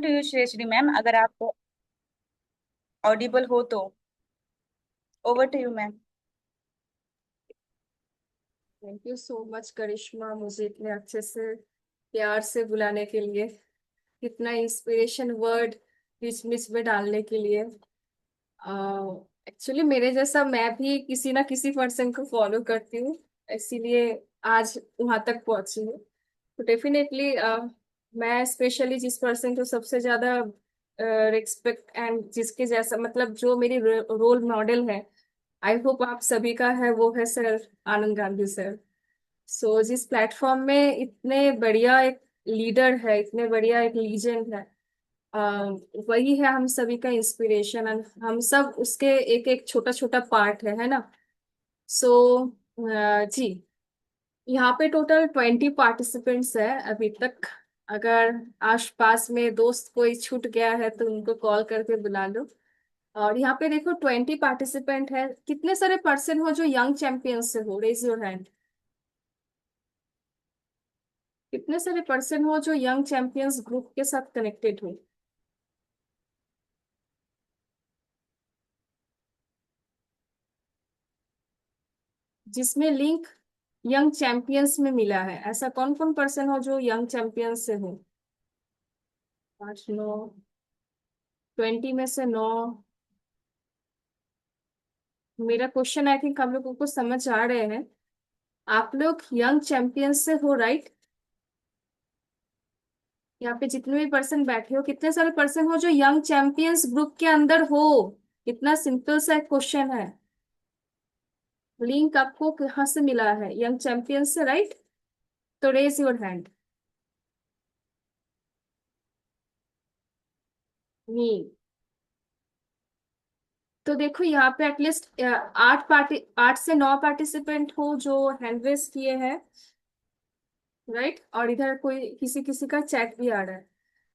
To you Shreyashri ma'am, अगर आप audible हो तो over to you ma'am. Thank you so much Karishma, मुझे इतने अच्छे से प्यार से बुलाने के लिए, इतना इंस्पिरेशन वर्ड बीच बीच में डालने के लिए। एक्चुअली मेरे जैसा मैं भी किसी ना किसी पर्सन को फॉलो करती हूँ, इसीलिए आज वहां तक पहुंची हूँ। तो डेफिनेटली मैं स्पेशली जिस पर्सन को सबसे ज्यादा रिस्पेक्ट एंड जिसके जैसा मतलब जो मेरी रोल मॉडल है, आई होप आप सभी का है, वो है सर आनंद गांधी सर। सो जिस प्लेटफॉर्म में इतने बढ़िया एक लीडर है, इतने बढ़िया एक लीजेंड है, वही है हम सभी का इंस्पिरेशन, एंड हम सब उसके एक एक छोटा छोटा पार्ट है ना। सो जी, यहाँ पे टोटल 20 पार्टिसिपेंट्स है अभी तक। अगर आसपास में दोस्त कोई छूट गया है तो उनको कॉल करके बुला लो। और यहाँ पे देखो 20 पार्टिसिपेंट है। कितने सारे पर्सन हो जो यंग चैंपियन से हो, रेज योर हैंड। कितने सारे पर्सन हो जो यंग चैंपियंस ग्रुप के साथ कनेक्टेड हो। जिसमें लिंक यंग चैंपियंस में मिला है, ऐसा कौन कौन पर्सन हो जो यंग चैंपियंस से हो। 5 9, 20 में से 9। मेरा क्वेश्चन आई थिंक हम लोगों को समझ आ रहे हैं। आप लोग यंग चैंपियंस से हो, राइट। यहाँ पे जितने भी पर्सन बैठे हो, कितने सारे पर्सन हो जो यंग चैंपियंस ग्रुप के अंदर हो। इतना सिंपल सा क्वेश्चन है। लिंक आपको कहाँ से मिला है, यंग चैंपियंस से, राइट। तो रेज योर हैंड। नहीं। तो देखो यहाँ पे एटलीस्ट 8 से 9 पार्टिसिपेंट हो जो हैंड रेस किए हैं, राइट। और इधर कोई किसी किसी का चैट भी आ रहा है।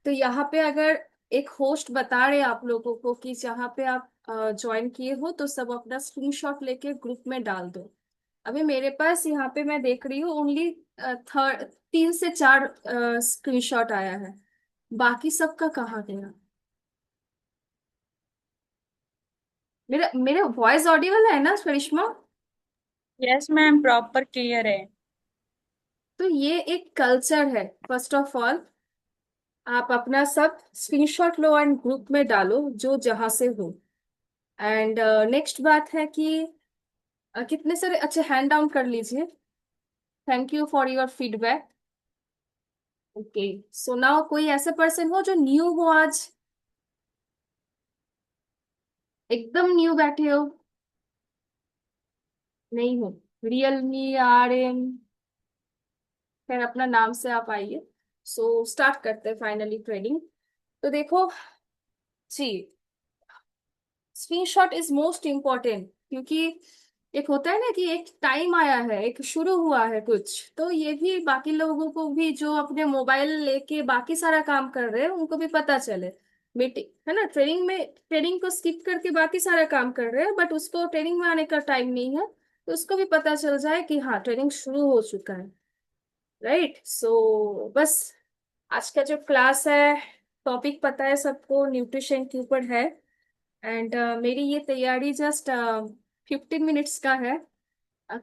तो यहाँ पे अगर एक होस्ट बता रहे आप लोगों को कि जहाँ पे आप ज्वाइन किए हो तो सब अपना स्क्रीनशॉट लेके ग्रुप में डाल दो। अभी मेरे पास यहाँ पे मैं देख रही हूँ ओनली थर्ड 3 से 4 स्क्रीनशॉट आया है। बाकी सबका कहाँ गया। मेरा मेरे वॉइस ऑडिबल है ना करिश्मा। यस मैम, प्रॉपर क्लियर है। तो ये एक कल्चर है। फर्स्ट ऑफ ऑल आप अपना सब स्क्रीनशॉट लो एंड ग्रुप में डालो जो जहां से हो। एंड नेक्स्ट बात है कि कितने सारे अच्छे हैंड डाउन कर लीजिए। Thank you for your feedback. Okay. So now कोई ऐसे पर्सन हो जो न्यू हो आज, एकदम न्यू बैठे हो। नहीं हो। Realme RM। फिर अपना नाम से आप आइए। सो स्टार्ट करते हैं फाइनली ट्रेनिंग। तो देखो जी, स्क्रीनशॉट इज मोस्ट इम्पोर्टेंट, क्योंकि एक होता है ना कि एक टाइम आया है, एक शुरू हुआ है कुछ, तो ये भी बाकी लोगों को भी जो अपने मोबाइल लेके बाकी सारा काम कर रहे हैं उनको भी पता चले। मीटिंग है ना, ट्रेनिंग में ट्रेनिंग को स्किप करके बाकी सारा काम कर रहे हैं बट उसको ट्रेनिंग में आने का टाइम नहीं है, तो उसको भी पता चल जाए कि हाँ ट्रेनिंग शुरू हो चुका है, राइट। सो बस आज का जो क्लास है, टॉपिक पता है सबको, न्यूट्रिशन के ऊपर है। एंड मेरी ये तैयारी जस्ट 15 मिनट्स का है।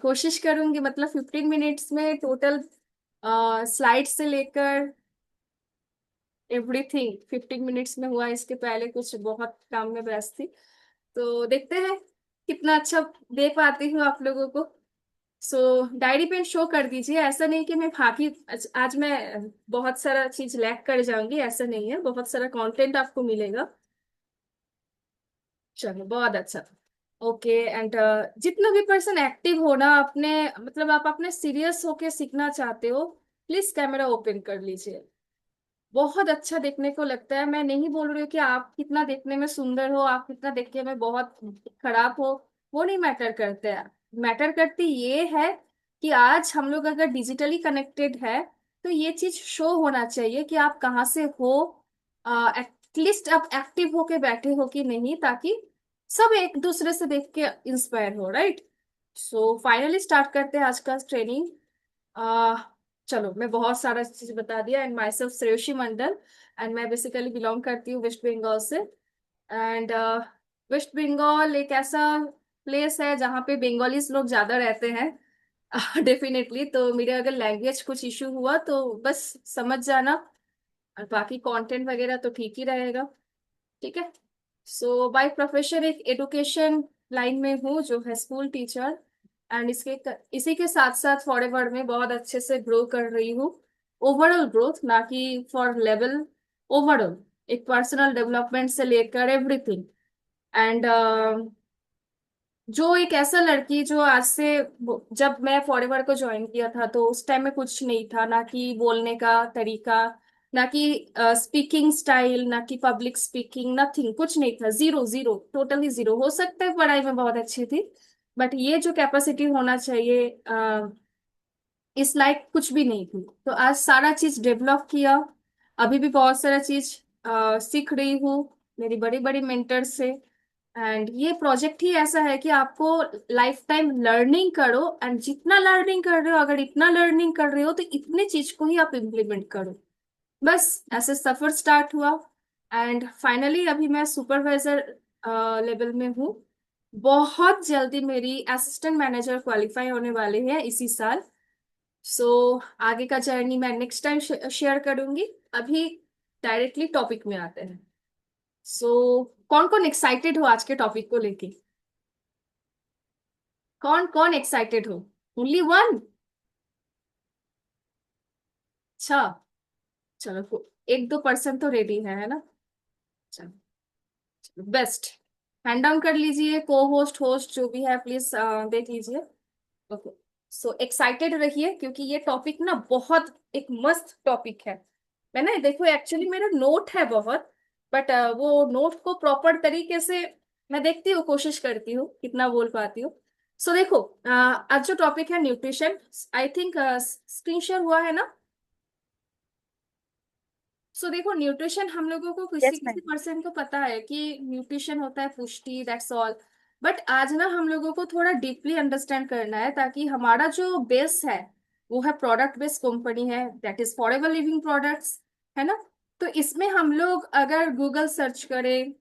कोशिश करूंगी मतलब 15 मिनट्स में टोटल स्लाइड से लेकर एवरीथिंग 15 मिनट्स में हुआ। इसके पहले कुछ बहुत काम में व्यस्त थी, तो देखते हैं कितना अच्छा दे पाती हूँ आप लोगों को। सो डायरी पे शो कर दीजिए, ऐसा नहीं कि मैं भागी आज मैं बहुत सारा चीज लैग कर जाऊंगी, ऐसा नहीं है, बहुत सारा कंटेंट आपको मिलेगा। चलो बहुत अच्छा। ओके। एंड जितना भी पर्सन एक्टिव हो ना, अपने मतलब आप अपने सीरियस होके सीखना चाहते हो, प्लीज कैमरा ओपन कर लीजिए। बहुत अच्छा देखने को लगता है। मैं नहीं बोल रही हूँ कि आप कितना देखने में सुंदर हो, आप कितना देखने में बहुत खराब हो, वो नहीं मैटर करते हैं। मैटर करती ये है कि आज हम लोग अगर डिजिटली कनेक्टेड है तो ये चीज शो होना चाहिए कि आप कहाँ से हो, एटलीस्ट आप एक्टिव होके बैठे हो कि नहीं, ताकि सब एक दूसरे से देख के इंस्पायर हो, राइट। सो फाइनली स्टार्ट करते हैं आज का ट्रेनिंग। चलो मैं बहुत सारा चीज बता दिया। And myself Shreyoshi Mondal, and मैं बेसिकली बिलोंग करती हूँ वेस्ट बंगाल से। एंड वेस्ट बंगाल एक ऐसा प्लेस है जहाँ पे बंगालीज लोग ज्यादा रहते हैं। डेफिनेटली। तो मेरे अगर लैंग्वेज कुछ इशू हुआ तो बस समझ जाना, और बाकी कंटेंट वगैरह तो ठीक ही रहेगा। ठीक है। सो बाय प्रोफेशन एक एडुकेशन लाइन में हूँ, जो है स्कूल टीचर। एंड इसी के साथ साथ फॉरएवर में बहुत अच्छे से ग्रो कर रही हूँ। ओवरऑल ग्रोथ, ना कि फॉर लेवल, ओवरऑल एक पर्सनल डेवलपमेंट से लेकर एवरीथिंग। एंड जो एक ऐसा लड़की जो आज से जब मैं फॉरएवर को ज्वाइन किया था तो उस टाइम में कुछ नहीं था, ना कि बोलने का तरीका, ना कि स्पीकिंग स्टाइल, ना कि पब्लिक स्पीकिंग, नथिंग, कुछ नहीं था। Zero, zero, totally zero. हो सकता है पढ़ाई में बहुत अच्छी थी, बट ये जो कैपेसिटी होना चाहिए इस लाइक कुछ भी नहीं थी। तो आज सारा चीज डेवलप किया। अभी भी बहुत सारा चीज सीख रही हूँ मेरी बड़ी बड़ी मेंटर से। एंड ये प्रोजेक्ट ही ऐसा है कि आपको लाइफ टाइम लर्निंग करो, एंड जितना लर्निंग कर रहे हो, अगर इतना लर्निंग कर रहे हो तो इतने चीज को ही आप इम्प्लीमेंट करो। बस ऐसे सफर स्टार्ट हुआ। एंड फाइनली अभी मैं सुपरवाइजर लेवल में हूँ। बहुत जल्दी मेरी असिस्टेंट मैनेजर क्वालिफाई होने वाली है इसी साल। सो आगे का जर्नी मैं नेक्स्ट टाइम शेयर करूंगी। अभी डायरेक्टली टॉपिक में आते हैं। सो कौन कौन एक्साइटेड हो आज के टॉपिक को लेके? कौन कौन एक्साइटेड हो? Only one? अच्छा। चलो एक दो परसेंट तो रेडी है ना? चलो, बेस्ट। हैंड डाउन कर लीजिए, को होस्ट होस्ट जो भी है प्लीज देख लीजिए। ओके। सो एक्साइटेड रहिए, क्योंकि ये टॉपिक ना बहुत एक मस्त टॉपिक है। मैं ना देखो एक्चुअली मेरा नोट है बहुत, बट वो नोट को प्रॉपर तरीके से मैं देखती हूँ, कोशिश करती हूँ कितना बोल पाती हूँ। सो देखो, आज जो टॉपिक है nutrition, I think screen share हुआ है ना? सो देखो, न्यूट्रिशन हम लोगों को किसी यस किसी मैम। पर्सन को पता है कि न्यूट्रिशन होता है पुष्टि, दैट्स ऑल। बट आज ना हम लोगों को थोड़ा डीपली अंडरस्टैंड करना है, ताकि हमारा जो बेस है वो है प्रोडक्ट बेस्ड कंपनी है, that is forever living products, है ना? तो इसमें हम लोग अगर गूगल सर्च करें,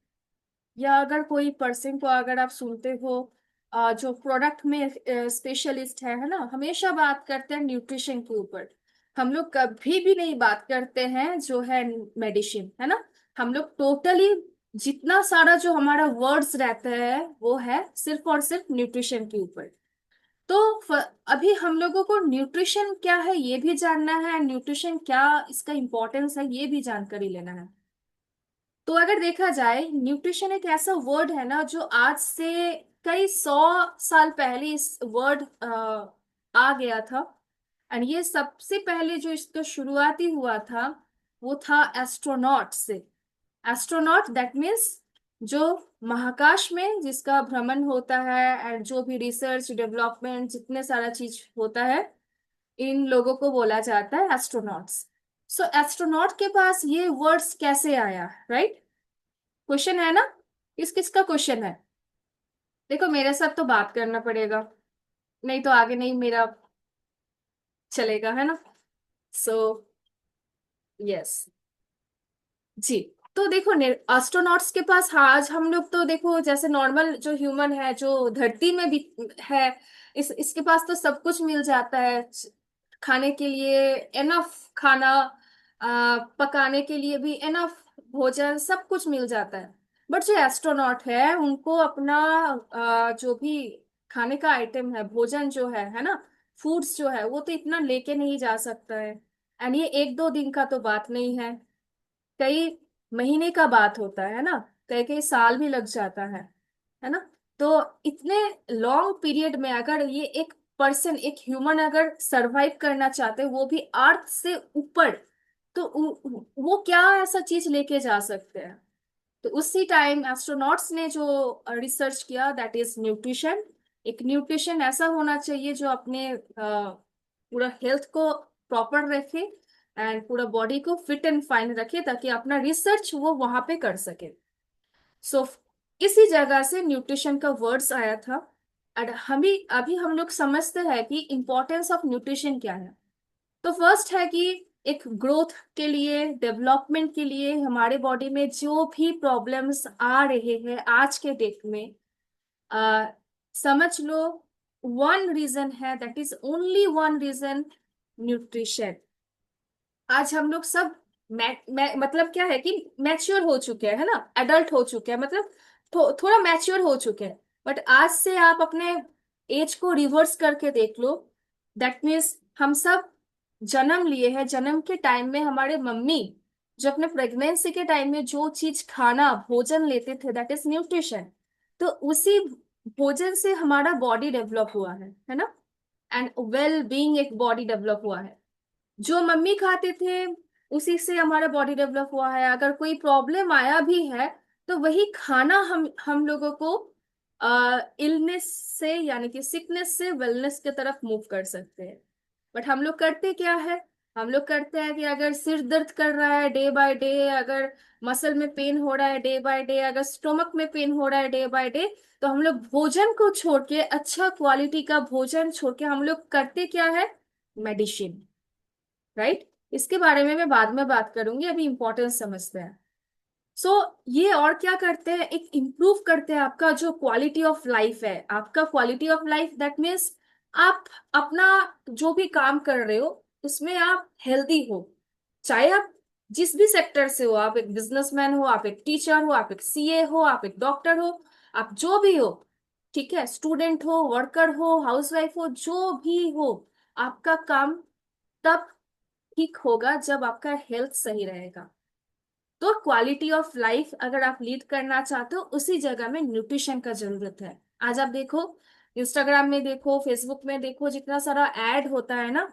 या अगर कोई पर्सन को अगर आप सुनते हो जो प्रोडक्ट में स्पेशलिस्ट है ना, हमेशा बात करते हैं न्यूट्रिशन के ऊपर। हम लोग कभी भी नहीं बात करते हैं जो है मेडिसिन, है ना। हम लोग टोटली जितना सारा जो हमारा वर्ड्स रहता है वो है सिर्फ और सिर्फ न्यूट्रिशन के ऊपर। तो अभी हम लोगों को न्यूट्रिशन क्या है ये भी जानना है, न्यूट्रिशन क्या इसका इंपॉर्टेंस है ये भी जानकारी लेना है। तो अगर देखा जाए, न्यूट्रिशन एक ऐसा वर्ड है ना जो आज से कई 100 साल पहले इस वर्ड आ गया था। एंड ये सबसे पहले जो इसका शुरुआती हुआ था वो था एस्ट्रोनॉट से। एस्ट्रोनॉट दैट मीन्स जो महाकाश में जिसका भ्रमण होता है, एंड जो भी रिसर्च डेवलपमेंट जितने सारा चीज होता है, इन लोगों को बोला जाता है एस्ट्रोनॉट्स। सो एस्ट्रोनॉट के पास ये वर्ड्स कैसे आया, राइट? क्वेश्चन है ना? किस किस का क्वेश्चन है? देखो मेरे साथ तो बात करना पड़ेगा, नहीं तो आगे नहीं मेरा चलेगा, है ना? So yes. जी। तो देखो एस्ट्रोनॉट्स के पास, हाँ, आज हम लोग तो देखो जैसे नॉर्मल जो ह्यूमन है जो धरती में भी है, इसके पास तो सब कुछ मिल जाता है। खाने के लिए एनफ खाना, पकाने के लिए भी एनफ भोजन, सब कुछ मिल जाता है। बट जो एस्ट्रोनॉट है उनको अपना जो भी खाने का आइटम है, भोजन जो है ना, फूड्स जो है, वो तो इतना लेके नहीं जा सकता है। एंड ये एक दो दिन का तो बात नहीं है, कई महीने का बात होता है ना, कई कई साल भी लग जाता है ना। तो इतने लॉन्ग पीरियड में अगर ये एक पर्सन, एक ह्यूमन अगर सरवाइव करना चाहते हैं, वो भी अर्थ से ऊपर, तो वो क्या ऐसा चीज लेके जा सकते हैं? तो उसी टाइम एस्ट्रोनॉट्स ने जो रिसर्च किया, दैट इज न्यूट्रिशन। एक न्यूट्रिशन ऐसा होना चाहिए जो अपने पूरा हेल्थ को प्रॉपर रखे, एंड पूरा बॉडी को फिट एंड फाइन रखे, ताकि अपना रिसर्च वो वहां पे कर सके। सो इसी जगह से न्यूट्रिशन का वर्ड्स आया था। और हम अभी हम लोग समझते हैं कि इम्पोर्टेंस ऑफ न्यूट्रिशन क्या है। तो फर्स्ट है कि एक ग्रोथ के लिए, डेवलपमेंट के लिए हमारे बॉडी में जो भी प्रॉब्लम्स आ रहे हैं आज के डेट में, आ, समझ लो वन रीजन है, that is only one reason, nutrition. आज हम लोग सब मतलब क्या है कि मैच्योर हो चुके हैं, है ना, एडल्ट हो चुके हैं, मतलब थोड़ा मैच्योर हो चुके हैं। बट आज से आप अपने एज को रिवर्स करके देख लो, दैट मीन्स हम सब जन्म लिए हैं, जन्म के टाइम में हमारे मम्मी जो अपने प्रेगनेंसी के टाइम में जो चीज खाना भोजन लेते थे, दैट इज न्यूट्रिशन। तो उसी भोजन से हमारा बॉडी डेवलप हुआ है ना, एंड वेल बीइंग एक बॉडी डेवलप हुआ है। जो मम्मी खाते थे उसी से हमारा बॉडी डेवलप हुआ है। अगर कोई प्रॉब्लम आया भी है तो वही खाना हम लोगों को इलनेस से, यानी कि सिकनेस से वेलनेस की तरफ मूव कर सकते हैं। बट हम लोग करते क्या है, हम लोग करते हैं कि अगर सिर दर्द कर रहा है डे बाय डे, अगर मसल में पेन हो रहा है डे बाय डे, अगर स्टोमक में पेन हो रहा है डे बाय डे, तो हम लोग भोजन को छोड़ के, अच्छा क्वालिटी का भोजन छोड़ के हम लोग करते क्या है, मेडिसिन, राइट। इसके बारे में मैं बाद में बात करूंगी, अभी इंपॉर्टेंस समझते हैं। सो ये और क्या करते हैं, एक इम्प्रूव करते हैं आपका जो क्वालिटी ऑफ लाइफ है। आपका quality of life that means आप अपना जो भी काम कर रहे हो उसमें आप हेल्दी हो। चाहे आप जिस भी सेक्टर से हो, आप एक बिजनेसमैन हो, आप एक टीचर हो, आप एक सीए हो, आप एक डॉक्टर हो, आप जो भी हो, ठीक है, स्टूडेंट हो, वर्कर हो, हाउसवाइफ हो, जो भी हो, आपका काम तब ठीक होगा जब आपका हेल्थ सही रहेगा। तो क्वालिटी ऑफ लाइफ अगर आप लीड करना चाहते हो, उसी जगह में न्यूट्रिशन का जरूरत है। आज आप देखो, इंस्टाग्राम में देखो, फेसबुक में देखो, जितना सारा एड होता है ना,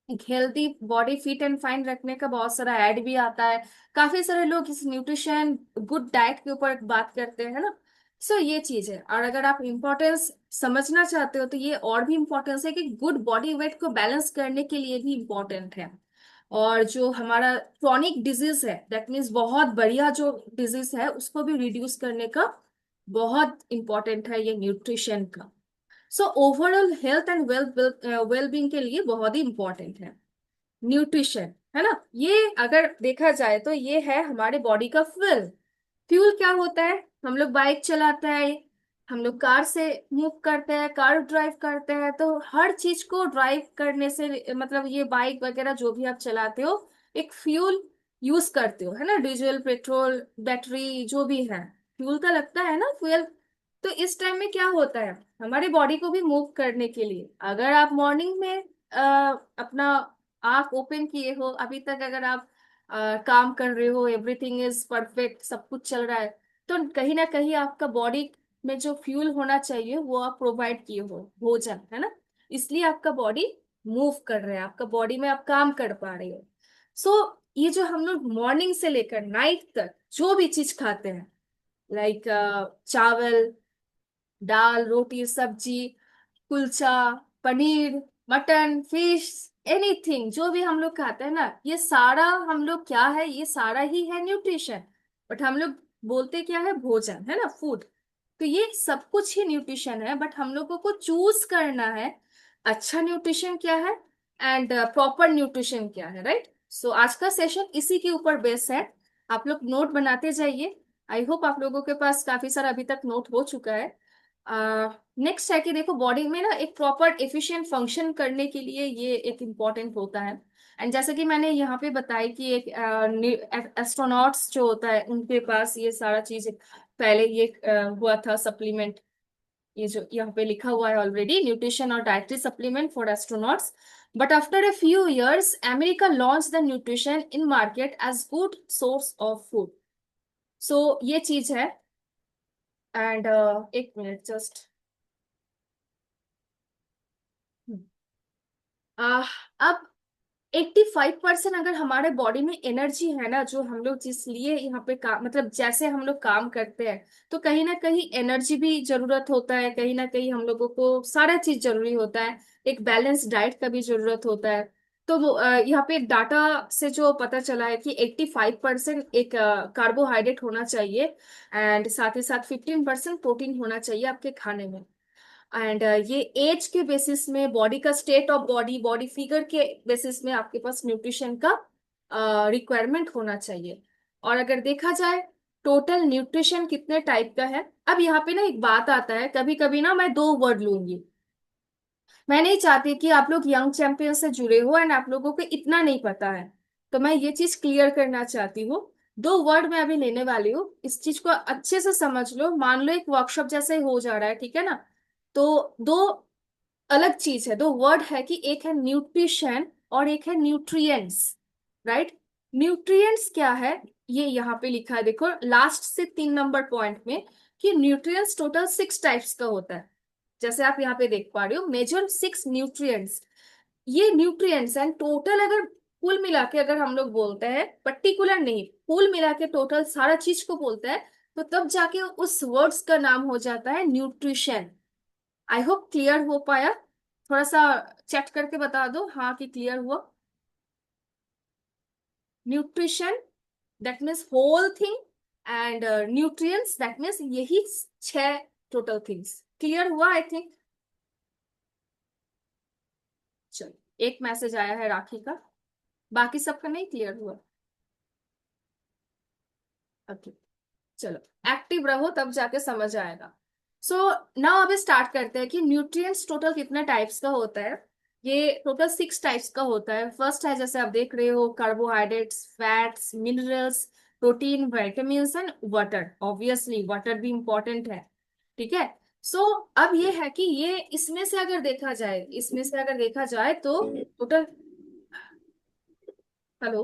एक healthy body fit and fine रखने का बहुत सारा एड भी आता है। काफी सारे लोग इस न्यूट्रिशन गुड डाइट के ऊपर बात करते हैं ना। सो ये चीज है। और अगर आप इम्पोर्टेंस समझना चाहते हो तो ये और भी इम्पोर्टेंस है कि गुड बॉडी वेट को बैलेंस करने के लिए भी इम्पोर्टेंट है। और जो हमारा क्रॉनिक डिजीज है, दैट मीन्स बहुत बढ़िया जो डिजीज है उसको भी रिड्यूस करने का बहुत इंपॉर्टेंट है ये न्यूट्रिशन का। So overall health and well being के लिए बहुत ही इंपॉर्टेंट है न्यूट्रिशन, है ना। ये अगर देखा जाए तो ये है हमारे बॉडी का फ्यूल। फ्यूल क्या होता है, हम लोग बाइक चलाते हैं, हम लोग कार से मूव करते हैं, कार ड्राइव करते हैं, तो हर चीज को ड्राइव करने से मतलब ये बाइक वगैरह जो भी आप चलाते हो, एक फ्यूल यूज करते हो, है ना, डीजल, पेट्रोल, बैटरी, जो भी है फ्यूल का लगता है ना, फ्यूल। तो इस टाइम में क्या होता है, हमारी बॉडी को भी मूव करने के लिए अगर आप मॉर्निंग में अपना आंख ओपन किए हो, अभी तक अगर आप काम कर रहे हो, एवरीथिंग इज परफेक्ट, सब कुछ चल रहा है, तो कहीं ना कहीं आपका बॉडी में जो फ्यूल होना चाहिए वो आप प्रोवाइड किए हो, भोजन, है ना। इसलिए आपका बॉडी मूव कर रहा है, आपका बॉडी में आप काम कर पा रहे हो। सो ये जो हम लोग मॉर्निंग से लेकर नाइट तक जो भी चीज खाते हैं, लाइक चावल, दाल, रोटी, सब्जी, kulcha, paneer, mutton, fish, anything जो भी हम लोग खाते हैं ना, ये सारा हम लोग क्या है, ये सारा ही है न्यूट्रिशन। बट हम लोग बोलते क्या है, भोजन, है ना, फूड। तो ये सब कुछ ही न्यूट्रिशन है, बट हम लोगों को चूज करना है अच्छा न्यूट्रिशन क्या है एंड प्रॉपर न्यूट्रिशन क्या है, राइट। सो आज का सेशन इसी के ऊपर बेस है। आप लोग नोट बनाते जाइए। आई होप आप लोगों के पास काफी सारा अभी तक नोट हो चुका है। नेक्स्ट है कि देखो, बॉडी में ना एक प्रॉपर एफिशिएंट फंक्शन करने के लिए ये एक इम्पॉर्टेंट होता है। एंड जैसे कि मैंने यहाँ पे बताया कि एक एस्ट्रोनॉट्स जो होता है उनके पास ये सारा चीज पहले ये हुआ था सप्लीमेंट, ये जो यहाँ पे लिखा हुआ है ऑलरेडी, न्यूट्रिशन और dietary supplement for astronauts. But after a few years America launch the nutrition in market as good source of food. So ये चीज है। एंड एक मिनट जस्ट। अब 85% अगर हमारे बॉडी में एनर्जी है ना, जो हम लोग जिस लिए यहाँ पे काम, मतलब जैसे हम लोग काम करते हैं, तो कहीं ना कहीं एनर्जी भी जरूरत होता है, कहीं ना कहीं हम लोगों को सारा चीज जरूरी होता है, एक बैलेंस डाइट का भी जरूरत होता है। तो यहाँ पे डाटा से जो पता चला है कि 85% एक कार्बोहाइड्रेट होना चाहिए, एंड साथ ही साथ 15% प्रोटीन होना चाहिए आपके खाने में। एंड ये एज के बेसिस में, बॉडी का state of body, body figure के बेसिस में आपके पास न्यूट्रिशन का रिक्वायरमेंट होना चाहिए। और अगर देखा जाए टोटल न्यूट्रिशन कितने टाइप का है, अब यहाँ पे ना एक बात आता है, कभी कभी ना मैं दो वर्ड लूंगी। मैं नहीं चाहती कि आप लोग यंग चैंपियन से जुड़े हो एंड आप लोगों को इतना नहीं पता है, तो मैं ये चीज क्लियर करना चाहती हूँ। दो वर्ड मैं अभी लेने वाली हूँ, इस चीज को अच्छे से समझ लो, मान लो एक वर्कशॉप जैसे ही हो जा रहा है, ठीक है ना। तो दो अलग चीज है, दो वर्ड है कि एक है न्यूट्रिशन और एक है न्यूट्रिएंट्स, राइट। न्यूट्रिएंट्स क्या है, ये यहाँ पे लिखा है, देखो लास्ट से 3 नंबर पॉइंट में, कि न्यूट्रिएंट्स टोटल 6 टाइप्स का होता है। जैसे आप यहाँ पे देख पा रहे हो, मेजर 6 न्यूट्रिएंट्स। ये न्यूट्रिएंट्स एंड टोटल अगर कुल मिला के अगर हम लोग बोलते हैं, पर्टिकुलर नहीं, कुल मिला के टोटल सारा चीज को बोलते हैं, तो तब जाके उस वर्ड्स का नाम हो जाता है न्यूट्रिशन। आई होप क्लियर हो पाया। थोड़ा सा चेक करके बता दो हाँ कि क्लियर हुआ। Nutrition that means whole thing, and nutrients that means यही 6 टोटल थिंग्स। क्लियर हुआ आई थिंक। चलो, एक मैसेज आया है राखी का, बाकी सबका नहीं क्लियर हुआ। ओके, चलो एक्टिव रहो तब जाके समझ आएगा। सो नाउ अभी स्टार्ट करते हैं कि न्यूट्रिएंट्स टोटल कितने टाइप्स का होता है। ये टोटल 6 टाइप्स का होता है। फर्स्ट है, जैसे आप देख रहे हो, carbohydrates, fats, minerals, protein, vitamin and water. Obviously water भी इंपॉर्टेंट है, ठीक है। सो अब ये है कि ये इसमें से अगर देखा जाए, इसमें से अगर देखा जाए तो टोटल, हेलो,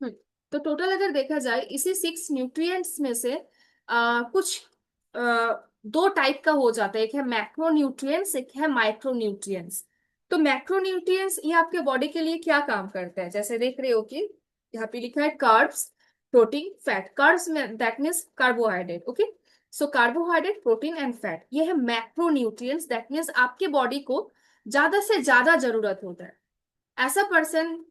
हम्म, तो टोटल अगर देखा जाए इसी 6 न्यूट्रिएंट्स में से कुछ दो टाइप का हो जाता है। एक है मैक्रो न्यूट्रिएंट्स, एक है माइक्रो न्यूट्रिएंट्स। तो मैक्रो न्यूट्रिएंट्स ये आपके बॉडी के लिए क्या काम करते हैं, जैसे देख रहे हो कि यहाँ पे लिखा है कार्ब्स, प्रोटीन, फैट। कार्ब्स में that means carbohydrate, okay. So carbohydrate, protein and fat, ये है मैक्रो न्यूट्रिएंट्स, दैट मीन्स आपके बॉडी को ज्यादा से ज्यादा जरूरत होता है। ऐसा पर्सन,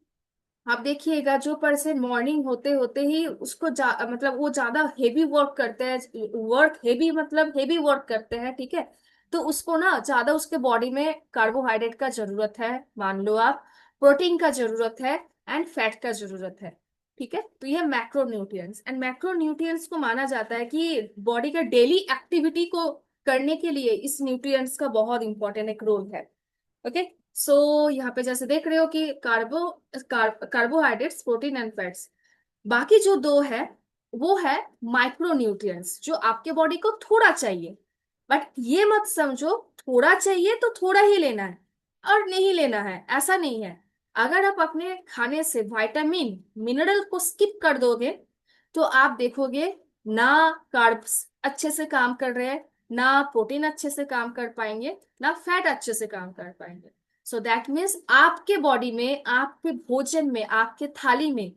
आप देखिएगा जो पर्सन मॉर्निंग होते होते ही उसको मतलब वो ज्यादा हेवी वर्क करते हैं, वर्क हेवी मतलब हेवी वर्क करते हैं, ठीक है। तो उसको ना ज्यादा उसके बॉडी में कार्बोहाइड्रेट का जरूरत है, मान लो आप, प्रोटीन का जरूरत है एंड फैट का जरूरत है, ठीक है। तो ये macro nutrients and macro nutrients को माना जाता है कि बॉडी का डेली एक्टिविटी को करने के लिए इस न्यूट्रिएंट्स का बहुत इंपॉर्टेंट एक रोल है, ओके। सो यहाँ पे जैसे देख रहे हो कि कार्बोहाइड्रेट्स, प्रोटीन एंड फैट्स। बाकी जो दो है वो है माइक्रो न्यूट्रिएंट्स, जो आपके बॉडी को थोड़ा चाहिए। बट ये मत समझो थोड़ा चाहिए तो थोड़ा ही लेना है और नहीं लेना है, ऐसा नहीं है। अगर आप अपने खाने से विटामिन, मिनरल को स्किप कर दोगे, तो आप देखोगे ना कार्ब्स अच्छे से काम कर रहे हैं, ना प्रोटीन अच्छे से काम कर पाएंगे, ना फैट अच्छे से काम कर पाएंगे। सो दैट मीन्स आपके बॉडी में, आपके भोजन में, आपके थाली में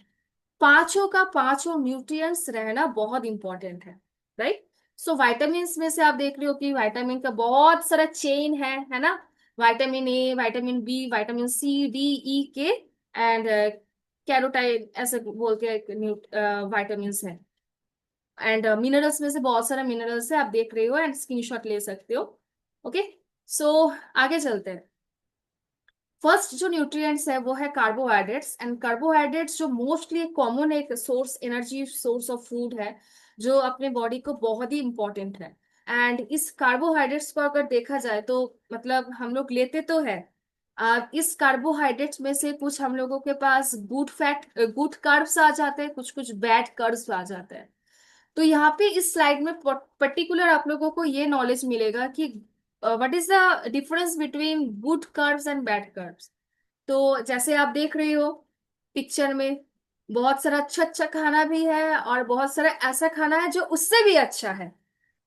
पांचों का पांचों न्यूट्रिएंट्स रहना बहुत इंपॉर्टेंट है, राइट। सो विटामिन्स में से आप देख रहे हो कि विटामिन का बहुत सारा चेन है ना। Vitamin A, vitamin B, vitamin C, D, E, K and कैरोटाइड, ऐसे बोल के विटामिन्स है। एंड मिनरल्स में से बहुत सारे मिनरल्स है, आप देख रहे हो एंड स्क्रीनशॉट ले सकते हो, ओके। सो आगे चलते हैं। फर्स्ट जो न्यूट्रिएंट्स है वो है कार्बोहाइड्रेट्स। एंड कार्बोहाइड्रेट्स जो मोस्टली कॉमन एक source, energy source of food है, जो अपने बॉडी को बहुत ही इंपॉर्टेंट है। एंड इस कार्बोहाइड्रेट्स को अगर देखा जाए तो मतलब हम लोग लेते तो है, इस कार्बोहाइड्रेट्स में से कुछ हम लोगों के पास गुड फैट, गुड कार्ब्स आ जाते हैं, कुछ कुछ बैड कार्ब्स आ जाते हैं। तो यहाँ पे इस स्लाइड में पर्टिकुलर आप लोगों को ये नॉलेज मिलेगा कि what is the difference between good curves and bad curves. तो जैसे आप देख रहे हो पिक्चर में, बहुत सारा अच्छा अच्छा खाना भी है और बहुत सारा ऐसा खाना है जो उससे भी अच्छा है,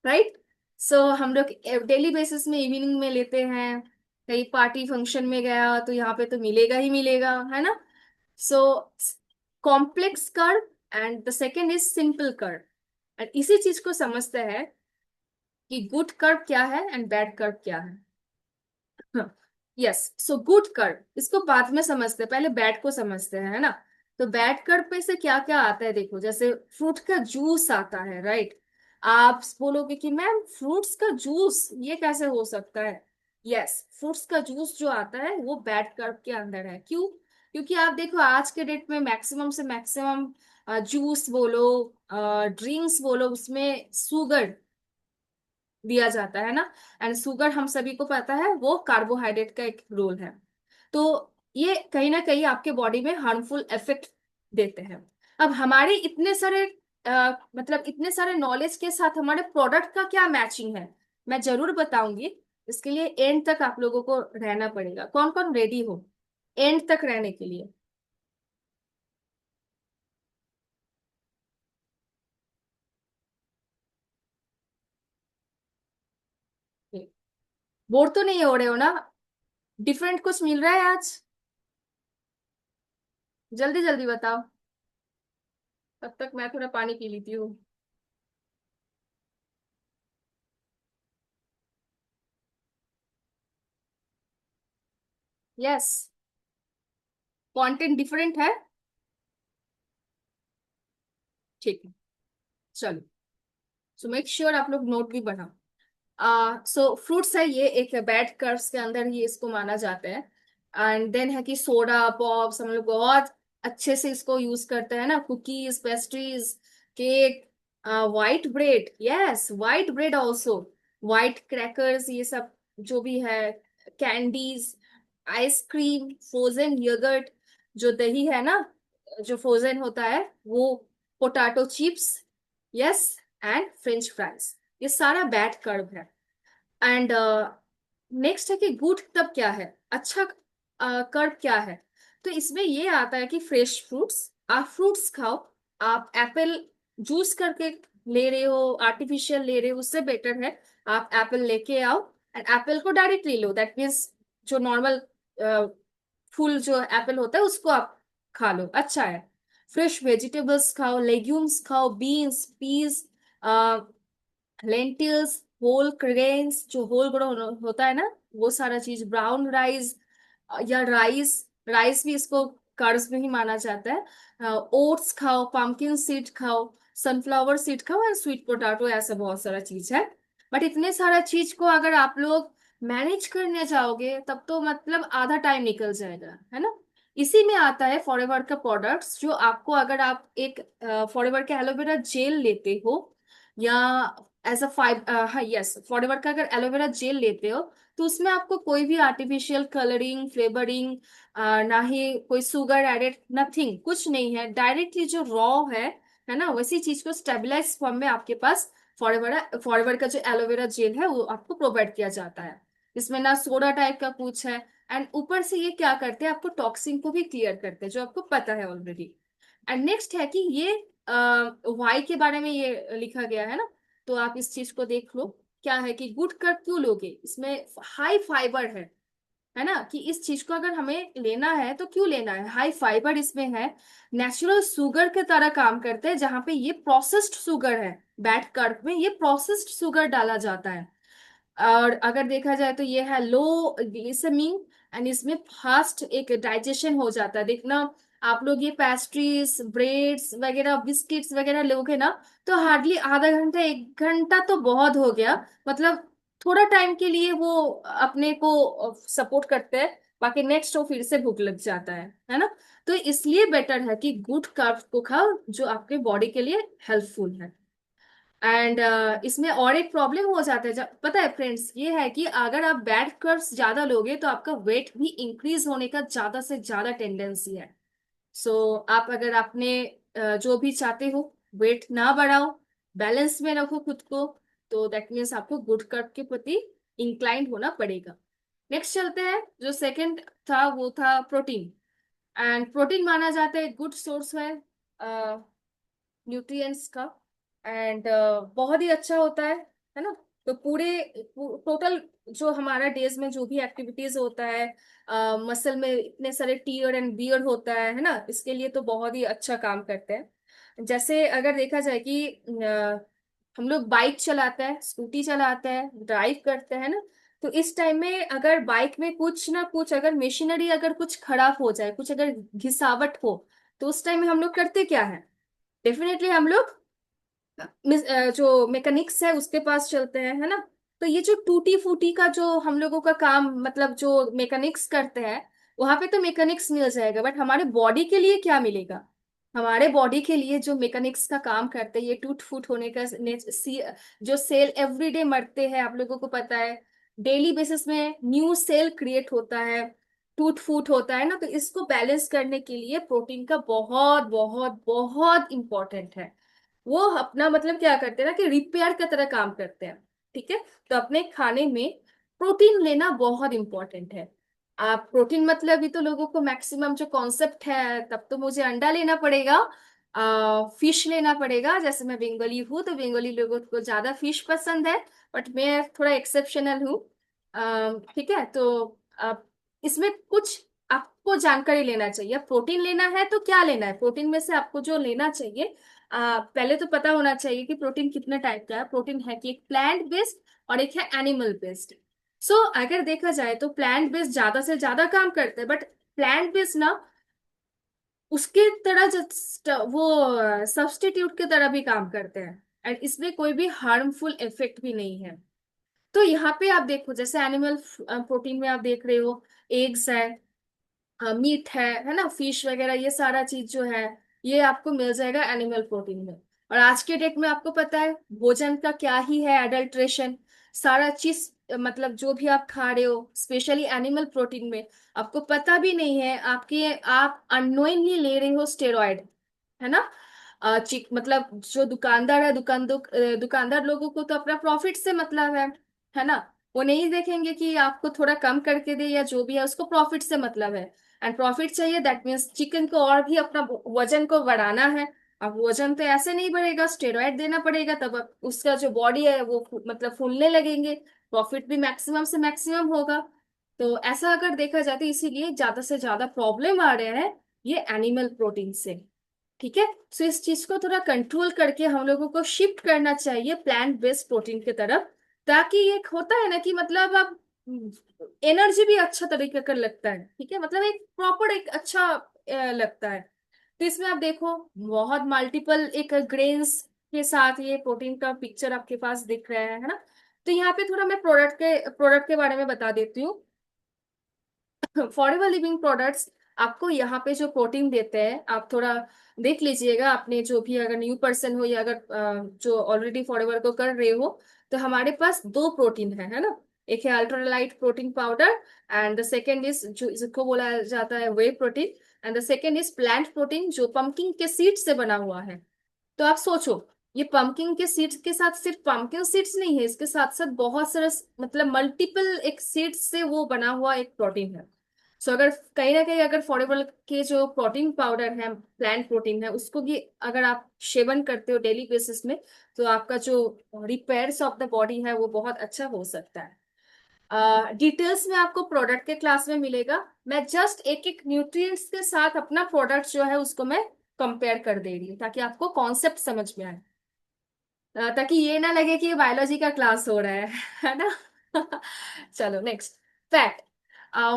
राइट। सो हम लोग डेली बेसिस में इवनिंग में लेते हैं, कहीं पार्टी फंक्शन में गया तो यहाँ पे तो मिलेगा ही मिलेगा, है ना। So complex curve and the second is simple curve. And इसी चीज को समझते हैं कि गुड कर्व क्या है एंड बैड कर्व क्या है। यस, सो गुड कर्व इसको बाद में समझते हैं, पहले बैड को समझते हैं, है ना। तो बैड कर्व पे से क्या क्या आता है देखो, जैसे फ्रूट का जूस आता है, राइट। आप बोलोगे कि मैम फ्रूट्स का जूस ये कैसे हो सकता है। यस, फ्रूट्स का जूस जो आता है वो बैड कर्व के अंदर है। क्यों? क्योंकि आप देखो आज के डेट में मैक्सिमम से मैक्सिमम जूस बोलो, ड्रिंक्स बोलो, उसमें शुगर दिया जाता है ना। एंड शुगर हम सभी को पता है वो कार्बोहाइड्रेट का एक रोल है। तो ये कहीं ना कहीं आपके बॉडी में हार्मफुल इफेक्ट देते हैं। अब हमारे इतने सारे मतलब इतने सारे नॉलेज के साथ हमारे प्रोडक्ट का क्या मैचिंग है, मैं जरूर बताऊंगी। इसके लिए एंड तक आप लोगों को रहना पड़ेगा। कौन कौन रेडी हो एंड तक रहने के लिए? बोर तो नहीं हो रहे हो ना? डिफरेंट कुछ मिल रहा है आज? जल्दी जल्दी बताओ, तब तक मैं थोड़ा पानी पी लेती हूँ। यस, कंटेंट डिफरेंट है। ठीक है, चलो। सो मेक श्योर आप लोग नोट भी बनाओ। सो फ्रूट्स है, ये एक बैड कर्व्स के अंदर ही इसको माना जाता है। एंड देन है कि सोडा पॉप्स हम लोग बहुत अच्छे से इसको यूज करते हैं ना, cookies, pastries, cake, white bread, yes white bread also, white crackers, ये सब जो भी है, कैंडीज, आइसक्रीम, फ्रोजन योगर्ट, जो दही है ना जो फ्रोजन होता है वो, potato chips, yes, and French fries, ये सारा बैड कर्व है। एंड नेक्स्ट है कि गुड तब क्या है, अच्छा कर्व क्या है। तो इसमें ये आता है कि फ्रेश फ्रूट्स, आप फ्रूट्स खाओ। आप एप्पल जूस करके ले रहे हो, आर्टिफिशियल ले रहे हो, उससे बेटर है आप एप्पल लेके आओ एंड एप्पल को डायरेक्टली लो। दैट मीन्स जो नॉर्मल फुल जो एप्पल होता है उसको आप खा लो, अच्छा है। फ्रेश वेजिटेबल्स खाओ, लेग्यूम्स खाओ, beans, peas, lentils, whole grains, जो होल ग्रेन होता है ना वो सारा चीज, ब्राउन राइस या राइस, राइस भी इसको कर्ब्स में ही माना जाता है। ओट्स खाओ, पंपकिन सीड खाओ, सनफ्लावर सीड खाओ एंड स्वीट पोटैटो, ऐसा बहुत सारा चीज है। बट इतने सारा चीज को अगर आप लोग मैनेज करने जाओगे तब तो मतलब आधा टाइम निकल जाएगा, है ना। इसी में आता है फॉरएवर का प्रोडक्ट्स, जो आपको अगर आप एक फॉरएवर का एलोवेरा जेल लेते हो या एज अ फाइव, हाँ यस, फॉरएवर का अगर एलोवेरा जेल लेते हो तो उसमें आपको कोई भी आर्टिफिशियल कलरिंग, फ्लेवरिंग, ना ही कोई शुगर एडेड, नथिंग, कुछ नहीं है। डायरेक्टली जो रॉ है ना, वैसी चीज को स्टेबलाइज फॉर्म में आपके पास फॉरएवर फॉरएवर का जो एलोवेरा जेल है वो आपको प्रोवाइड किया जाता है। इसमें ना सोडा टाइप का कुछ है। एंड ऊपर से ये क्या करते हैं, आपको टॉक्सिन को भी क्लियर करते हैं, जो आपको पता है ऑलरेडी। एंड नेक्स्ट है कि ये वाई के बारे में ये लिखा गया है ना, तो आप इस चीज को देख लो। क्या है कि गुड कर्व क्यों लोगे, इसमें हाई फाइबर है ना, कि इस चीज को अगर हमें लेना है तो क्यों लेना है, हाई फाइबर इसमें है। नेचुरल शुगर के तरह काम करते हैं, जहां पे ये प्रोसेस्ड शुगर है, बैड कर्व में ये प्रोसेस्ड शुगर डाला जाता है। और अगर देखा जाए तो ये है लो ग्लिसमिंग एंड इसमें फास्ट एक डाइजेशन हो जाता है। देखना, आप लोग ये पेस्ट्रीज, ब्रेड्स वगैरह, बिस्किट्स वगैरह लोगे ना, तो हार्डली आधा घंटा, एक घंटा तो बहुत हो गया, मतलब थोड़ा टाइम के लिए वो अपने को सपोर्ट करते हैं, बाकी नेक्स्ट वो फिर से भूख लग जाता है ना। तो इसलिए बेटर है कि गुड कार्ब को खाओ जो आपके बॉडी के लिए हेल्पफुल है। एंड इसमें और एक प्रॉब्लम हो जाता है, जब पता है फ्रेंड्स, ये है कि अगर आप बैड कर्व्स ज्यादा लोगे तो आपका वेट भी इंक्रीज होने का ज्यादा से ज्यादा टेंडेंसी है। सो आप अगर आपने जो भी चाहते हो वेट ना बढ़ाओ, बैलेंस में रखो खुद को, तो दैट मीन्स आपको गुड कर्व के प्रति इंक्लाइंड होना पड़ेगा। नेक्स्ट चलते हैं, जो सेकंड था वो था प्रोटीन। एंड प्रोटीन माना जाता है गुड सोर्स है न्यूट्रिएंट्स का। एंड बहुत ही अच्छा होता है ना। तो पूरे टोटल जो हमारा डेज में जो भी एक्टिविटीज होता है, मसल में इतने सारे टीयर एंड बियर होता है ना, इसके लिए तो बहुत ही अच्छा काम करते हैं। जैसे अगर देखा जाए कि हम लोग बाइक चलाते हैं, स्कूटी चलाते हैं, ड्राइव करते हैं ना, तो इस टाइम में अगर बाइक में कुछ ना कुछ अगर मशीनरी अगर कुछ खराब हो जाए, कुछ अगर घिसावट हो, तो उस टाइम में हम लोग करते क्या है, डेफिनेटली हम लोग जो मैकेनिक्स है उसके पास चलते हैं, है ना। तो ये जो टूटी फूटी का जो हम लोगों का काम, मतलब जो मैकेनिक्स करते हैं, वहां पे तो मैकेनिक्स मिल जाएगा, बट हमारे बॉडी के लिए क्या मिलेगा। हमारे बॉडी के लिए जो मैकेनिक्स का काम करते हैं, ये टूट फूट होने का जो सेल एवरीडे मरते हैं, आप लोगों को पता है, डेली बेसिस में न्यू सेल क्रिएट होता है, टूट फूट होता है ना। तो इसको बैलेंस करने के लिए प्रोटीन का बहुत बहुत बहुत इंपॉर्टेंट है। वो अपना मतलब क्या करते हैं ना, कि रिपेयर की तरह काम करते हैं। ठीक है। तो अपने खाने में प्रोटीन लेना बहुत इंपॉर्टेंट है। आप प्रोटीन मतलब भी तो लोगों को मैक्सिमम जो कॉन्सेप्ट है, तब तो मुझे अंडा लेना पड़ेगा, फिश लेना पड़ेगा। जैसे मैं बंगाली हूँ तो बंगाली लोगों को ज्यादा फिश पसंद है, बट मैं थोड़ा एक्सेप्शनल हूँ। ठीक है। तो इसमें कुछ आपको जानकारी लेना चाहिए। प्रोटीन लेना है तो क्या लेना है, प्रोटीन में से आपको जो लेना चाहिए, पहले तो पता होना चाहिए कि प्रोटीन कितने टाइप का है। प्रोटीन है कि एक प्लांट बेस्ड और एक है एनिमल बेस्ड। सो अगर देखा जाए तो प्लांट बेस्ड ज्यादा से ज्यादा काम करते हैं, बट प्लांट बेस्ड ना उसके तरह वो सब्स्टिट्यूट की तरह भी काम करते हैं, एंड इसमें कोई भी हार्मफुल इफेक्ट भी नहीं है। तो यहाँ पे आप देखो, जैसे एनिमल प्रोटीन में आप देख रहे हो, एग्स है, मीट है ना, फिश वगैरह, ये सारा चीज जो है ये आपको मिल जाएगा एनिमल प्रोटीन में। और आज के डेट में आपको पता है भोजन का क्या ही है, एडल्ट्रेशन, सारा चीज, मतलब जो भी आप खा रहे हो स्पेशली एनिमल प्रोटीन में, आपको पता भी नहीं है, आप अननोइंगली ले रहे हो स्टेरॉइड, है ना। चिक मतलब जो दुकानदार है, दुकानदार लोगों को तो अपना प्रॉफिट से मतलब है ना। वो नहीं देखेंगे कि आपको थोड़ा कम करके दे या जो भी है, उसको प्रॉफिट से मतलब है। एंड प्रॉफिट चाहिए, दैट मीन्स चिकन को और भी अपना वजन को बढ़ाना है। अब वजन तो ऐसे नहीं बढ़ेगा, स्टेरॉइड देना पड़ेगा, तब उसका जो बॉडी है वो मतलब फूलने लगेंगे, प्रॉफिट भी मैक्सिमम से मैक्सिमम होगा। तो ऐसा अगर देखा जाए तो इसीलिए ज्यादा से ज्यादा प्रॉब्लम आ रहे हैं ये एनिमल प्रोटीन से। ठीक है। सो इस चीज को थोड़ा कंट्रोल करके हम लोगों को शिफ्ट करना चाहिए प्लांट बेस्ड प्रोटीन की तरफ, ताकि ये होता है ना कि मतलब आप एनर्जी भी अच्छा तरीके का लगता है। ठीक है, मतलब एक प्रॉपर एक अच्छा लगता है। तो इसमें आप देखो बहुत मल्टीपल एक ग्रेन्स के साथ ये प्रोटीन का पिक्चर आपके पास दिख रहा है ना। तो यहाँ पे थोड़ा मैं प्रोडक्ट के बारे में बता देती हूँ। फॉरएवर लिविंग प्रोडक्ट्स आपको यहाँ पे जो प्रोटीन देते हैं, आप थोड़ा देख लीजिएगा, आपने जो भी अगर न्यू पर्सन हो या अगर जो ऑलरेडी फॉरएवर को कर रहे हो, तो हमारे पास दो प्रोटीन है ना। एक है ultralight protein powder, and the second is जो जिसको बोला जाता है whey protein, and the second is plant protein जो पंपकिन के सीड से बना हुआ है। तो आप सोचो, ये पंपकिन के सीड्स के साथ सिर्फ पंपकिन सीड्स नहीं है, इसके साथ साथ बहुत सारे मतलब मल्टीपल एक सीड्स से वो बना हुआ एक प्रोटीन है। सो अगर कहीं ना कहीं अगर फॉरेबल के जो प्रोटीन पाउडर है, प्लांट प्रोटीन है, उसको भी अगर आप सेवन करते हो डेली बेसिस में, तो आपका जो रिपेयर्स ऑफ द बॉडी है वो बहुत अच्छा हो सकता है। डिटेल्स में आपको प्रोडक्ट के क्लास में मिलेगा। मैं जस्ट एक एक न्यूट्रिएंट्स के साथ अपना प्रोडक्ट जो है उसको मैं कंपेयर कर दे रही हूँ, ताकि आपको कॉन्सेप्ट समझ में आए, ताकि ये ना लगे कि ये बायोलॉजी का क्लास हो रहा है ना। चलो next, fat.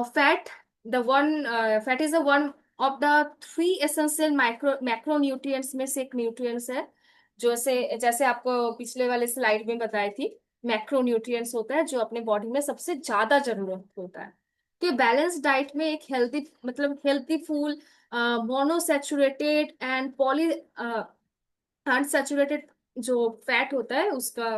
Fat the one fat is the one of the three essential macronutrients में से एक न्यूट्रिएंट्स है, जो से जैसे आपको पिछले वाले स्लाइड में बताई थी, मैक्रोन्यूट्रिएंट्स होता है जो अपने बॉडी में सबसे ज्यादा जरूरत होता है। तो बैलेंस डाइट में एक हेल्दी मतलब हेल्दी फूल, मोनोसैचुरेटेड एंड पॉली अनसैचुरेटेड जो फैट होता है उसका।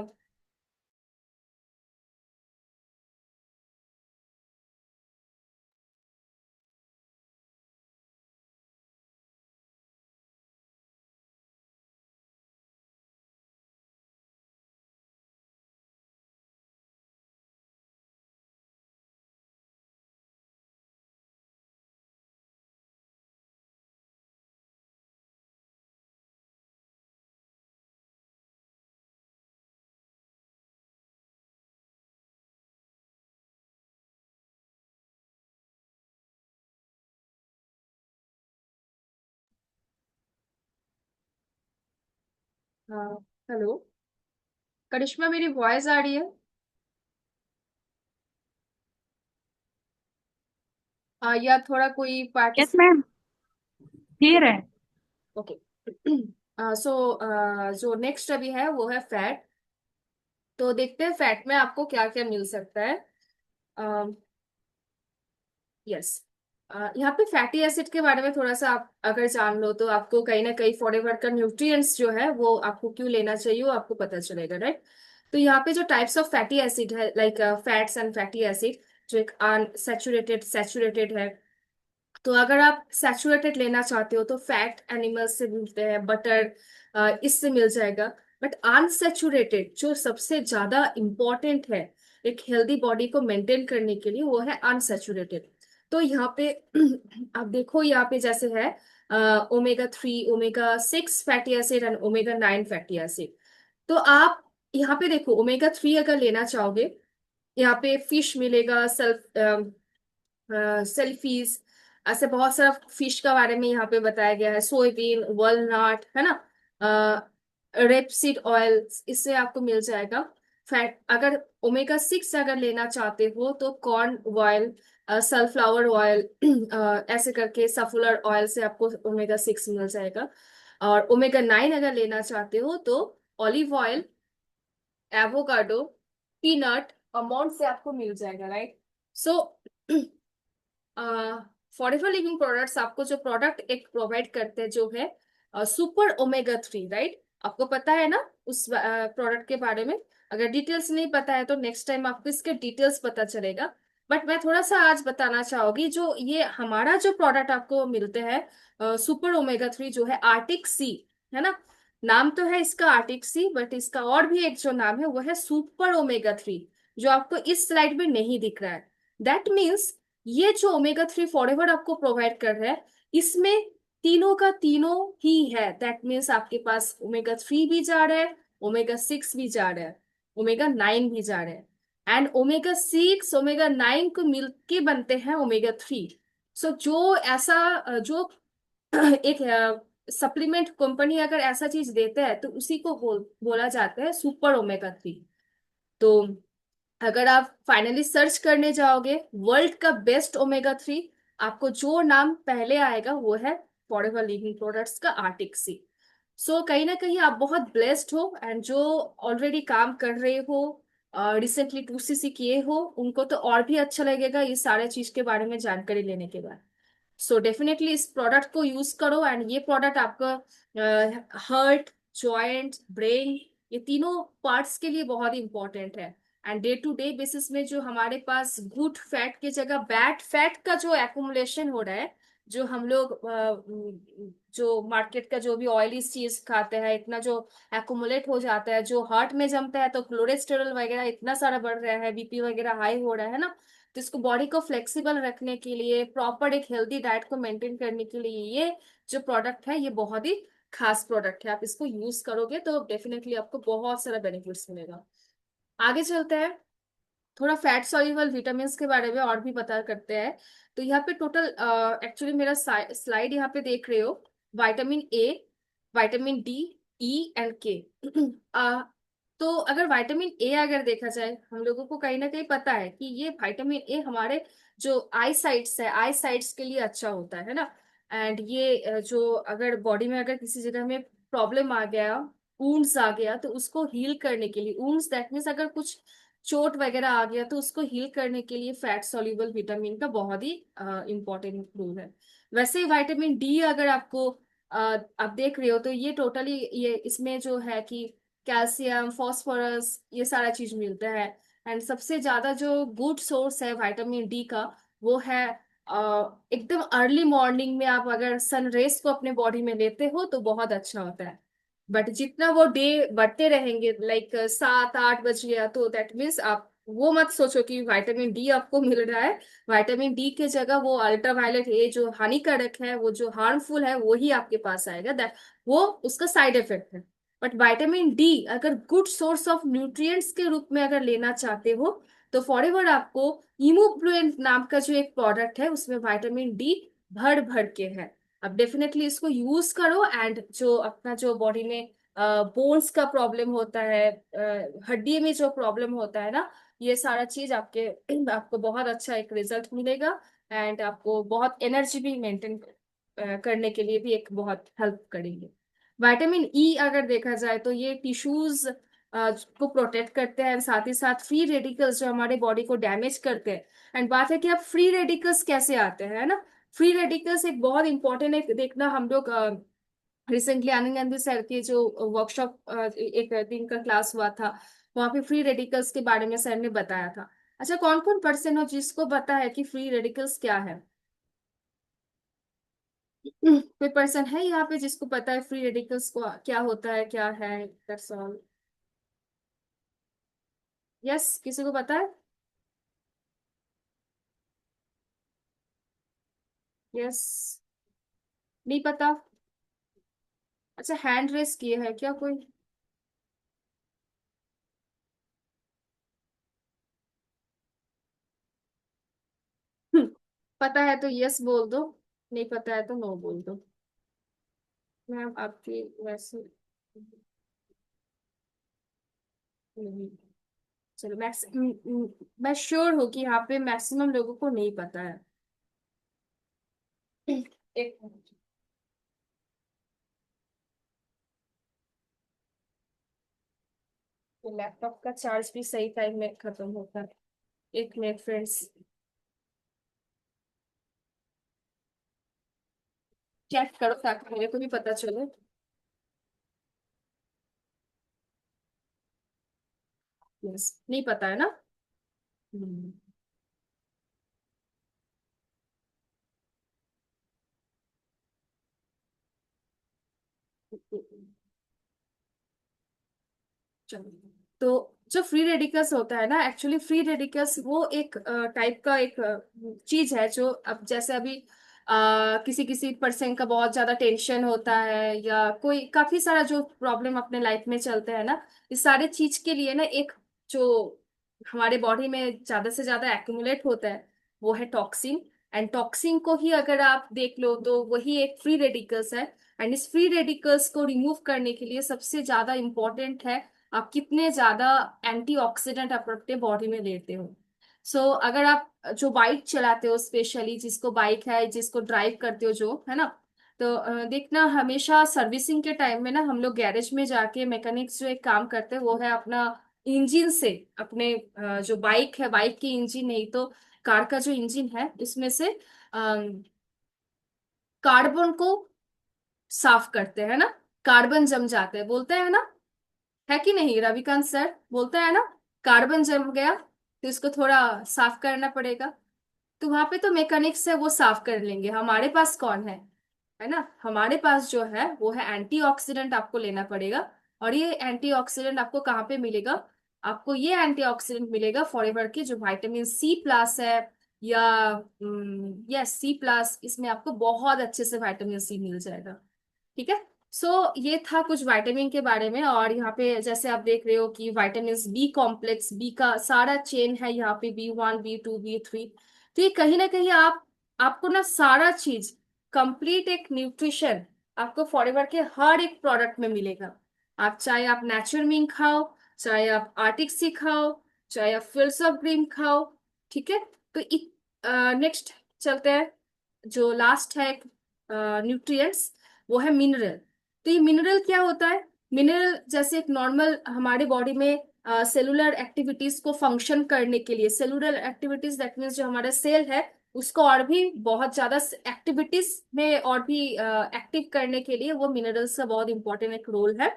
हाँ, हेलो करिश्मा, मेरी वॉइस आ रही है? या थोड़ा कोई यस पार्टिस मैम। क्लियर है। ओके। सो जो नेक्स्ट अभी है वो है फैट। तो देखते हैं फैट में आपको क्या क्या मिल सकता है। यस, यहाँ पे फैटी एसिड के बारे में थोड़ा सा आप अगर जान लो तो आपको कहीं ना कहीं फॉरएवर का न्यूट्रिएंट्स जो है वो आपको क्यों लेना चाहिए वो आपको पता चलेगा, राइट। तो यहाँ पे जो टाइप्स ऑफ फैटी एसिड है like fats and fatty acid, जो एक अनसैचुरेटेड सैचुरेटेड है। तो अगर आप सैचुरेटेड लेना चाहते हो तो फैट एनिमल्स से मिलते हैं, बटर इससे मिल जाएगा। बट अनसैचुरेटेड जो सबसे ज्यादा इंपॉर्टेंट है एक हेल्दी बॉडी को मेंटेन करने के लिए वो है अनसैचुरेटेड। तो यहाँ पे आप देखो यहाँ पे जैसे है omega 3 omega 6 fatty acid and omega 9 fatty acid. तो आप यहाँ पे देखो ओमेगा 3 अगर लेना चाहोगे, यहाँ पे फिश मिलेगा, सेल्फीज, ऐसे बहुत सारा फिश का बारे में यहाँ पे बताया गया है, सोयाबीन, वॉलनट, है ना, रेपसीड ऑयल, इससे आपको मिल जाएगा। फैट अगर ओमेगा 6 अगर लेना चाहते हो तो कॉर्न ऑयल, सनफ्लावर ऑयल, ऐसे करके सफुलर ऑयल से आपको ओमेगा 6 मिल जाएगा। और ओमेगा 9 अगर लेना चाहते हो तो olive oil, avocado, peanut, amount से आपको मिल जाएगा, राइट। सो फॉरेवर लिविंग प्रोडक्ट्स आपको जो प्रोडक्ट एक प्रोवाइड करते हैं जो है सुपर ओमेगा 3, राइट। आपको पता है ना उस प्रोडक्ट के बारे में? अगर डिटेल्स नहीं पता है तो नेक्स्ट टाइम आपको इसके डिटेल्स पता चलेगा। बट मैं थोड़ा सा आज बताना चाहूंगी जो ये हमारा जो प्रोडक्ट आपको मिलते हैं सुपर ओमेगा 3 जो है आर्टिक सी, है ना। नाम तो है इसका आर्टिक सी बट इसका और भी एक जो नाम है वो है सुपर ओमेगा 3, जो आपको इस स्लाइड में नहीं दिख रहा है। दैट मीन्स ये जो ओमेगा 3 फॉरएवर आपको प्रोवाइड कर रहा है इसमें तीनों का तीनों ही है। दैट मीन्स आपके पास ओमेगा 3 भी जा रहा है, ओमेगा 6 भी जा रहा है, ओमेगा 9 भी जा रहा है। एंड ओमेगा 6 ओमेगा 9 को मिलके बनते हैं ओमेगा 3। सो जो ऐसा जो एक सप्लीमेंट कंपनी अगर ऐसा चीज देता है तो उसी को बोला जाता है सुपर ओमेगा 3। तो अगर आप फाइनली सर्च करने जाओगे वर्ल्ड का बेस्ट ओमेगा 3, आपको जो नाम पहले आएगा वो है फॉरएवर लिविंग प्रोडक्ट्स का आर्टिक सी। सो कहीं ना कहीं आप बहुत ब्लेस्ड हो एंड जो ऑलरेडी काम कर रहे हो, रिसेंटली 2cc किए हो, उनको तो और भी अच्छा लगेगा ये सारे चीज के बारे में जानकारी लेने के बाद। सो डेफिनेटली इस प्रोडक्ट को यूज करो एंड ये प्रोडक्ट आपका हार्ट, जॉइंट, ब्रेन, ये तीनों पार्ट्स के लिए बहुत इंपॉर्टेंट है। And day to day basis में जो हमारे पास गुड फैट की जगह बैड फैट का जो एक्युमुलेशन हो रहा है, जो हम लोग जो मार्केट का जो भी ऑयली चीज खाते हैं इतना जो एक्युमुलेट हो जाता है, जो हार्ट में जमता है तो कोलेस्टेरॉल वगैरह इतना सारा बढ़ रहा है, बीपी वगैरह हाई हो रहा है ना। तो इसको बॉडी को फ्लेक्सिबल रखने के लिए, प्रॉपर एक हेल्दी डाइट को मेंटेन करने के लिए ये जो प्रोडक्ट है ये बहुत ही खास प्रोडक्ट है। आप इसको यूज करोगे तो डेफिनेटली आपको बहुत सारा बेनिफिट्स मिलेगा। आगे चलते हैं, थोड़ा फैट सॉल्युबल विटामिन के बारे में और भी पता करते हैं। तो यहाँ पे टोटल एक्चुअली मेरा स्लाइड यहाँ पे देख रहे हो, vitamin A, vitamin D, E and K। तो अगर विटामिन A अगर देखा जाए, हम लोगों को कहीं ना कहीं पता है कि ये विटामिन A हमारे जो आई साइट्स है, आई साइट्स के लिए अच्छा होता है ना। एंड ये जो अगर बॉडी में अगर किसी जगह में प्रॉब्लम आ गया, वुंड्स आ गया, तो उसको हील करने के लिए, वुंड्स दैट मीन्स अगर कुछ चोट वगैरह आ गया तो उसको हील करने के लिए फैट सॉल्युबल विटामिन का बहुत ही इंपॉर्टेंट रोल है। वैसे विटामिन D अगर आपको आप देख रहे हो तो ये टोटली ये इसमें जो है कि कैल्शियम, फास्फोरस, ये सारा चीज मिलता है। एंड सबसे ज्यादा जो गुड सोर्स है विटामिन D का वो है एकदम अर्ली मॉर्निंग में आप अगर सन रेज को अपने बॉडी में लेते हो तो बहुत अच्छा होता है। बट जितना वो डे बढ़ते रहेंगे लाइक 7-8 बज गया तो दैट मीन्स आप वो मत सोचो कि विटामिन D आपको मिल रहा है। विटामिन D के जगह वो अल्ट्रावायलेट A जो हानिकारक है, वो जो हार्मफुल है, वो ही आपके पास आएगा। दैट वो उसका साइड इफेक्ट है। बट विटामिन D अगर गुड सोर्स ऑफ न्यूट्रिएंट्स के रूप में अगर लेना चाहते हो तो फॉरएवर आपको इमोफ्लुएंट नाम का जो एक प्रोडक्ट है उसमें विटामिन D भर भर के है। अब डेफिनेटली इसको यूज करो एंड जो अपना जो बॉडी में बोन्स का प्रॉब्लम होता है, हड्डी में जो प्रॉब्लम होता है ना, ये सारा चीज आपके आपको बहुत अच्छा एक रिजल्ट मिलेगा एंड आपको बहुत एनर्जी भी मेंटेन करने के लिए भी एक बहुत हेल्प करेंगे। विटामिन ई अगर देखा जाए तो ये टिश्यूज को प्रोटेक्ट करते हैं, साथ ही साथ फ्री रेडिकल्स जो हमारे बॉडी को डैमेज करते हैं। एंड बात है कि अब फ्री रेडिकल्स कैसे आते हैं, है ना। फ्री रेडिकल्स एक बहुत इंपॉर्टेंट है, देखना हम लोग रिसेंटली आनंद गांधी सर की जो वर्कशॉप एक दिन का क्लास हुआ था, वहां पे फ्री रेडिकल्स के बारे में सर ने बताया था। अच्छा, कौन कौन पर्सन हो जिसको पता है कि फ्री रेडिकल्स क्या है? कोई पर्सन है यहाँ पे जिसको पता है फ्री रेडिकल्स को क्या होता है, क्या है? That's all. यस, किसी को पता है? यस। नहीं पता? अच्छा, हैंड रेस किए है क्या कोई? पता है तो यस बोल दो, नहीं पता है तो नो बोल दो। मैम आपकी वैसे नहीं। चलो मैं श्योर हूँ कि यहाँ पे मैक्सिमम लोगों को नहीं पता है। एक मिनट। लैपटॉप का चार्ज भी सही टाइम में खत्म होता है। एक मिनट फ्रेंड्स, चेक करो ताकि मेरे को भी पता चले। यस, नहीं पता है ना। हम्म। चलो, तो जो फ्री रेडिकल्स होता है ना, एक्चुअली फ्री रेडिकल्स वो एक टाइप का एक चीज है जो अब जैसे अभी किसी किसी पर्सन का बहुत ज्यादा टेंशन होता है या कोई काफी सारा जो प्रॉब्लम अपने लाइफ में चलते हैं ना, इस सारे चीज के लिए ना एक जो हमारे बॉडी में ज्यादा से ज्यादा एक्यूमुलेट होता है वो है टॉक्सिन। एंड टॉक्सिन को ही अगर आप देख लो तो वही एक फ्री रेडिकल्स है। एंड इस फ्री रेडिकल्स को रिमूव करने के लिए सबसे ज्यादा इम्पोर्टेंट है आप कितने ज्यादा एंटीऑक्सीडेंट आप अपने बॉडी में लेते हो। अगर आप जो बाइक चलाते हो, स्पेशली जिसको बाइक है, जिसको ड्राइव करते हो जो है ना, तो देखना हमेशा सर्विसिंग के टाइम में ना हम लोग गैरेज में जाके मैकेनिक्स जो एक काम करते हैं वो है अपना इंजन से अपने जो बाइक है, बाइक की इंजन नहीं तो कार का जो इंजन है उसमें से कार्बन को साफ करते हैं ना। कार्बन जम जाते हैं बोलते हैं ना, है कि नहीं रविकांत सर, बोलता है ना कार्बन जम गया तो इसको थोड़ा साफ करना पड़ेगा। तो वहां पे तो मैकेनिक्स है, वो साफ कर लेंगे। हमारे पास कौन है ना, हमारे पास जो है वो है एंटीऑक्सीडेंट, आपको लेना पड़ेगा। और ये एंटीऑक्सीडेंट आपको कहाँ पे मिलेगा? आपको ये एंटीऑक्सीडेंट मिलेगा फॉरएवर के जो विटामिन सी प्लस है, या यस सी प्लस, इसमें आपको बहुत अच्छे से विटामिन सी मिल जाएगा। ठीक है। ये था कुछ विटामिन के बारे में। और यहाँ पे जैसे आप देख रहे हो कि विटामिन बी कॉम्प्लेक्स, बी का सारा चेन है यहाँ पे, B1 B2 B3। तो ये कहीं ना कहीं आपको ना सारा चीज कंप्लीट एक न्यूट्रिशन आपको फॉरएवर के हर एक प्रोडक्ट में मिलेगा। आप चाहे आप नेचुरमिंग खाओ, चाहे आप आर्टिक सी खाओ, चाहे आप फिल्स ऑफ ग्रीन खाओ। ठीक है। तो नेक्स्ट चलते हैं, जो लास्ट है न्यूट्रिएंट्स, वो है मिनरल। तो ये मिनरल क्या होता है? मिनरल जैसे एक नॉर्मल हमारे बॉडी में सेलुलर एक्टिविटीज को फंक्शन करने के लिए, सेलुलर एक्टिविटीज दैट मीन्स जो हमारा सेल है उसको और भी बहुत ज्यादा एक्टिविटीज में और भी एक्टिव करने के लिए वो मिनरल्स का बहुत इंपॉर्टेंट एक रोल है।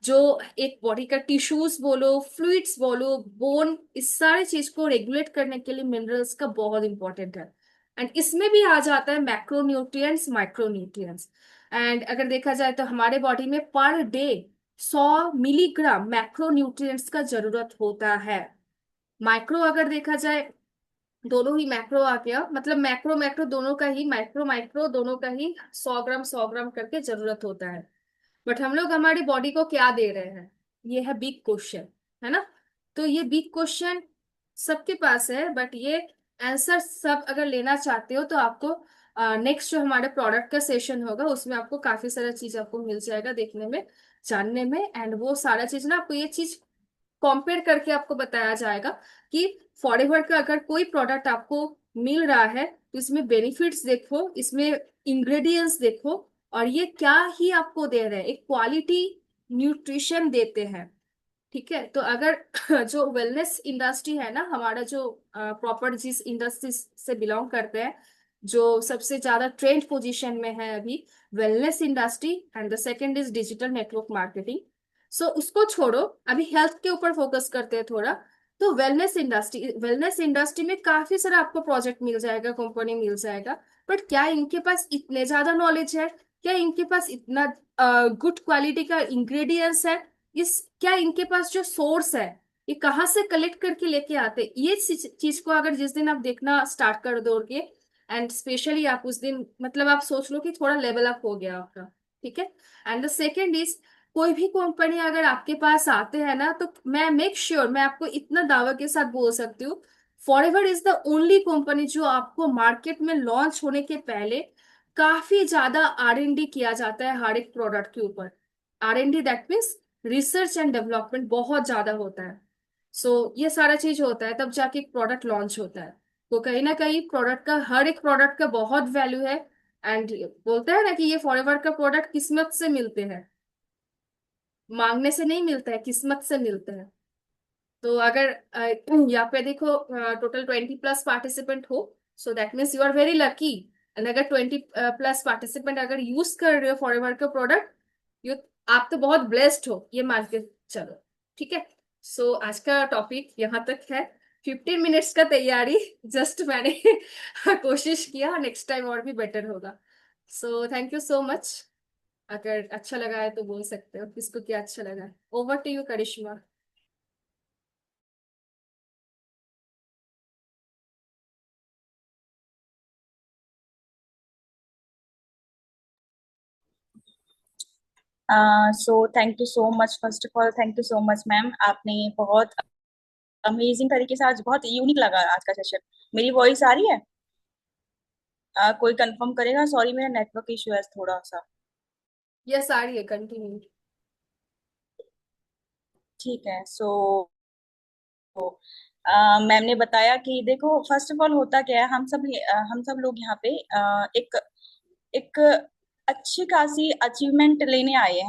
जो एक बॉडी का टिश्यूज बोलो, फ्लूइड्स बोलो, बोन, इस सारे चीज को रेगुलेट करने के लिए मिनरल्स का बहुत इंपॉर्टेंट है। एंड इसमें भी आ जाता है मैक्रोन्यूट्रिएंट्स, माइक्रोन्यूट्रिएंट्स। एंड अगर देखा जाए तो हमारे बॉडी में पर डे 100 मिलीग्राम मैक्रोन्यूट्रिएंट्स का जरूरत होता है। माइक्रो अगर देखा जाए, दोनों ही मैक्रो आ गया, मतलब मैक्रो मैक्रो दोनों का ही, माइक्रो माइक्रो दोनों का ही 100 ग्राम 100 ग्राम करके जरूरत होता है। बट हम लोग हमारी बॉडी को क्या दे रहे हैं, ये है बिग क्वेश्चन, है ना। तो ये बिग क्वेश्चन सबके पास है, बट ये आंसर सब अगर लेना चाहते हो तो आपको नेक्स्ट जो हमारे प्रोडक्ट का सेशन होगा उसमें आपको काफी सारा चीज आपको मिल जाएगा देखने में, जानने में। एंड वो सारा चीज ना आपको ये चीज कंपेयर करके आपको बताया जाएगा कि फॉरएवर का अगर कोई प्रोडक्ट आपको मिल रहा है तो इसमें बेनिफिट्स देखो, इसमें इंग्रेडिएंट्स देखो, और ये क्या ही आपको दे रहे हैं, एक क्वालिटी न्यूट्रिशन देते हैं। ठीक है, तो अगर जो वेलनेस इंडस्ट्री है ना, हमारा जो प्रॉपर जिस इंडस्ट्री से बिलोंग करते हैं, जो सबसे ज्यादा ट्रेंड पोजीशन में है अभी, wellness industry, and the second is digital network marketing. So उसको छोड़ो, अभी हेल्थ के ऊपर फोकस करते हैं थोड़ा। तो वेलनेस इंडस्ट्री में काफी सारा आपको प्रोजेक्ट मिल जाएगा, कंपनी मिल जाएगा। बट क्या इनके पास इतने ज्यादा नॉलेज है? क्या इनके पास इतना गुड क्वालिटी का इंग्रेडिएंट्स है? इस क्या इनके पास जो सोर्स है, ये कहाँ से कलेक्ट करके लेके आते? ये चीज को अगर जिस दिन आप देखना स्टार्ट कर दोगे, एंड स्पेशली आप उस दिन, मतलब आप सोच लो कि थोड़ा लेवल अप हो गया आपका। ठीक है। एंड द सेकेंड इज, कोई भी कंपनी अगर आपके पास आते हैं ना, तो मैं मेक श्योर, मैं आपको इतना दावा के साथ बोल सकती हूँ, forever is the only company जो आपको मार्केट में लॉन्च होने के पहले काफी ज्यादा R&D किया जाता है हर एक प्रोडक्ट के ऊपर। R&D that means research and development बहुत ज्यादा होता है। ये सारा चीज होता है तब जाके एक प्रोडक्ट लॉन्च होता है। तो कहीं ना कहीं प्रोडक्ट का, हर एक प्रोडक्ट का बहुत वैल्यू है। एंड बोलते हैं ना कि ये फॉरएवर का प्रोडक्ट किस्मत से मिलते हैं, मांगने से नहीं मिलता है, किस्मत से मिलता है। तो अगर यहाँ पे देखो, टोटल 20+ पार्टिसिपेंट हो, so that means you are very lucky. And अगर 20+ पार्टिसिपेंट अगर यूज कर रहे हो फॉरएवर का प्रोडक्ट, यू, आप तो बहुत ब्लेस्ड हो, ये मान के चलो। ठीक है। आज का टॉपिक यहाँ तक है। 15 मिनट्स का तैयारी जस्ट मैंने कोशिश किया, नेक्स्ट टाइम और भी बेटर होगा। Thank you so much. अगर अच्छा लगा है तो बोल सकते हो किसको क्या अच्छा लगा। Over to you Karishma. So thank you so much, first of all thank you so much ma'am, आपने बहुत अमेजिंग तरीके से, आज बहुत यूनिक लगा आज का सेशन। मेरी वॉइस आ रही है? कोई कंफर्म करेगा? सॉरी, मेरा नेटवर्क इशू है थोड़ा सा। यस, आ रही है, कंटिन्यू। ठीक है। मैम ने बताया कि देखो, फर्स्ट ऑफ ऑल होता क्या है, हम सब लोग यहाँ पे एक एक अच्छी खासी अचीवमेंट लेने आए हैं, है ना।